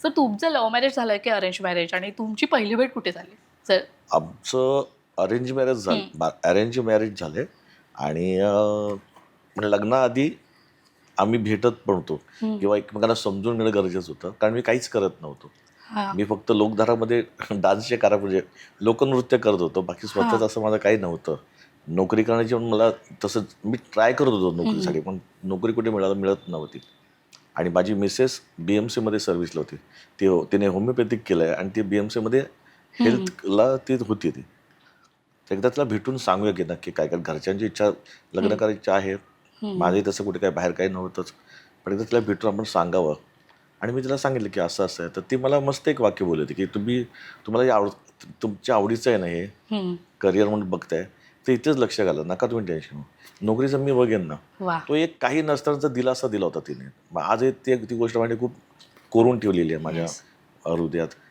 Sir तुमचं love marriage झालं की अरेंज मॅरेज, आणि तुमची पहिली भेट कुठे झाली सर? आमचं अरेंज मॅरेज झालं, अरेंज मॅरेज झाले आणि म्हणजे लग्नाआधी आम्ही भेटत पण होतो किंवा एकमेकांना समजून घेणं गरजेचं होतं, कारण मी काहीच करत नव्हतो. हां मी फक्त लोकधारामध्ये डान्सचे म्हणजे लोकनृत्य करत होतो, बाकी स्वतःच हां असं माझं काही नव्हतं. नोकरी करण्याची पण मला तसं मी ट्राय करत होतो नोकरीसाठी, पण नोकरी कुठे मिळत नव्हती. आणि माझी मिसेस BMCमध्ये सर्व्हिसला होती. तिने होमिओपॅथिक केलं आहे आणि ती BMCमध्ये हेल्थला ती होती. ती तर एकदा तिला भेटून सांगूया की नक्की काय काय घरच्यांची इच्छा, लग्न करायची आहे, माझंही तसं कुठे काय बाहेर काही नव्हतंच, पण एकदा तिला भेटून आपण सांगावं. आणि मी तिला सांगितलं की असं असं आहे. तर ती मला मस्त एक वाक्य बोलली होती की तुम्हाला तुमच्या आवडीचं आहे ना हे करिअर म्हणून बघताय, तर इथेच लक्ष घाला, नका तुम्ही टेन्शन घेऊ, नोकरीचं मी बघेन ना. वा तो एक काही नसतानाचा दिलासा दिला होता तिने. मग आज ती गोष्ट माझी खूप कोरून ठेवलेली आहे माझ्या येस. हृदयात.